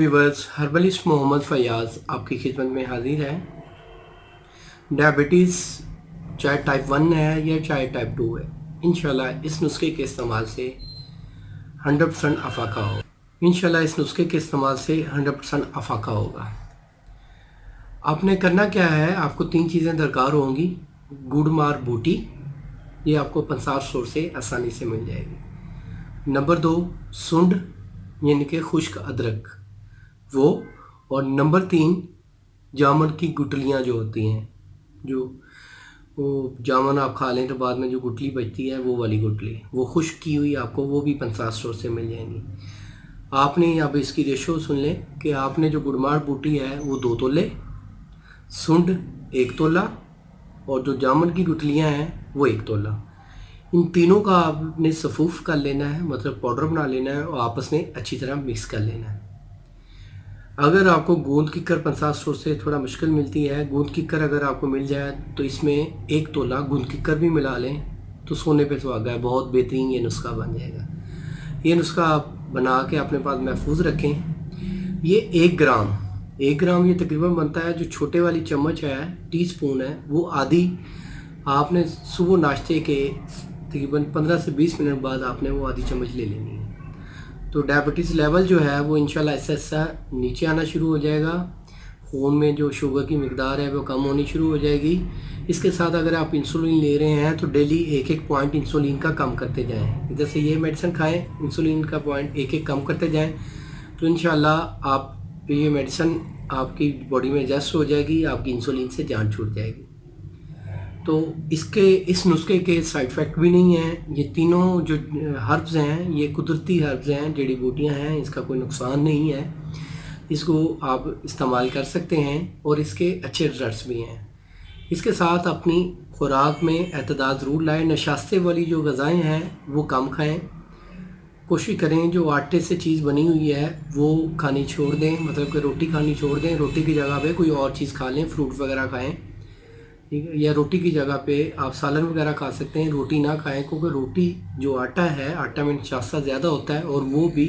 Viewers, herbalist Mohammad Fayaz आपकी खिदमत में हाजिर है। डायबिटीज़ चाहे टाइप 1 है या चाहे टाइप 2 है, इंशाल्लाह इस नुस्खे के इस्तेमाल से 100% अफाका हो। इंशाल्लाह इस नुस्खे के इस्तेमाल से 100% अफाका होगा। आपने करना क्या है, आपको 3 चीज़ें दरकार होंगी। गुड़मार बूटी, ये आपको पंसार स्टोर से आसानी से मिल जाएगी। नंबर 2, सुंड यानी कि खुश्क अदरक वो, और नंबर 3, जामुन की गुठलियाँ जो होती हैं, जो वो जामुन आप खा लें तो बाद में जो गुठली बचती है वो वाली गुठली, वो खुश्क की हुई आपको वो भी पंसार स्टोर से मिल जाएंगी। आपने अब इसकी रेशो सुन लें कि आपने जो गुड़मार बूटी है वो 2 तोले, सुंड 1 तोला और जो जामुन की गुठलियाँ हैं वो 1 तोला। इन तीनों का आपने सफूफ कर लेना है, मतलब पाउडर बना लेना है और आपस में अच्छी तरह मिक्स कर लेना है। अगर आपको गोंद किक्कर पंसार स्टोर से थोड़ा मुश्किल मिलती है, गोंद किक्कर अगर आपको मिल जाए तो इसमें 1 तोला गोंद किक्कर भी मिला लें तो सोने पे सुहागा है। बहुत बेहतरीन ये नुस्खा बन जाएगा। ये नुस्खा आप बना के अपने पास महफूज रखें। ये 1 ग्राम ये तकरीबन बनता है, जो छोटे वाली चम्मच है, टीस्पून है, वो आधी आपने सुबह नाश्ते के तकरीबन 15 से 20 मिनट बाद आपने वो आधी चम्मच ले लेनी है। तो डायबिटीज़ लेवल जो है वो इंशाल्लाह ऐसा ऐसा नीचे आना शुरू हो जाएगा। खून में जो शुगर की मिकदार है वो कम होनी शुरू हो जाएगी। इसके साथ अगर आप इंसुलिन ले रहे हैं तो डेली 1-1 पॉइंट इंसुलिन का कम करते जाएं। जैसे ये मेडिसिन खाएं, इंसुलिन का पॉइंट 1-1 कम करते जाएं तो इंशाल्लाह आप ये मेडिसिन आपकी बॉडी में एडजस्ट हो जाएगी, आपकी इंसुलिन से जान छूट जाएगी। तो इस नुस्खे के साइड इफ़ेक्ट भी नहीं हैं। ये तीनों जो हर्ब्स हैं ये कुदरती हर्ब्स हैं, जड़ी बूटियाँ हैं, इसका कोई नुकसान नहीं है। इसको आप इस्तेमाल कर सकते हैं और इसके अच्छे रिजल्ट्स भी हैं। इसके साथ अपनी खुराक में एतदाल ज़रूर लाएँ। नशास्ते वाली जो ग़िज़ाएँ हैं वो कम खाएँ। कोशिश करें जो आटे से चीज़ बनी हुई है वो खानी छोड़ दें, मतलब कि रोटी खानी छोड़ दें। रोटी की जगह पे कोई और चीज़ खा लें, फ्रूट वगैरह खाएं, ठीक है। या रोटी की जगह पे आप सालन वगैरह खा सकते हैं, रोटी ना खाएं, क्योंकि रोटी जो आटा है, आटा में नशास्ता ज़्यादा होता है और वो भी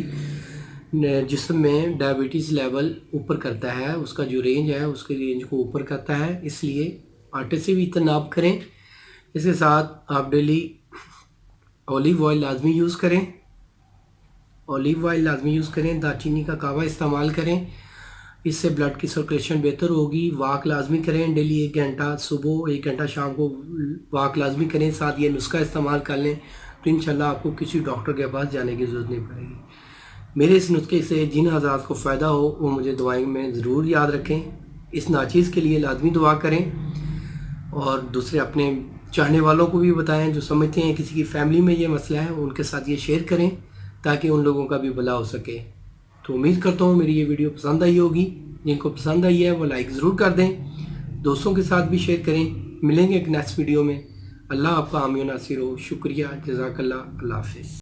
जिस्म में डायबिटीज़ लेवल ऊपर करता है, उसका जो रेंज है उसके रेंज को ऊपर करता है। इसलिए आटे से भी इज्तनाब करें। इसके साथ आप डेली ऑलिव ऑयल लाजमी यूज़ करें, दालचीनी का कावा इस्तेमाल करें, इससे ब्लड की सर्कुलेशन बेहतर होगी। वॉक लाजमी करें, डेली 1 घंटा सुबह, 1 घंटा शाम को वॉक लाजमी करें। साथ ये नुस्खा इस्तेमाल कर लें तो इंशाल्लाह आपको किसी डॉक्टर के पास जाने की ज़रूरत नहीं पड़ेगी। मेरे इस नुस्खे से जिन हज़रात को फ़ायदा हो वो मुझे दुआएं में ज़रूर याद रखें। इस नाचीज़ के लिए लाजमी दुआ करें और दूसरे अपने चाहने वालों को भी बताएं, जो समझते हैं किसी की फैमिली में ये मसला है, उनके साथ ये शेयर करें ताकि उन लोगों का भी भला हो सके। तो उम्मीद करता हूँ मेरी ये वीडियो पसंद आई होगी। जिनको पसंद आई है वो लाइक ज़रूर कर दें, दोस्तों के साथ भी शेयर करें। मिलेंगे एक नेक्स्ट वीडियो में। अल्लाह आपका हामी नासिर हो। शुक्रिया, जज़ाकल्लाह, अल्लाह हाफ़िज़।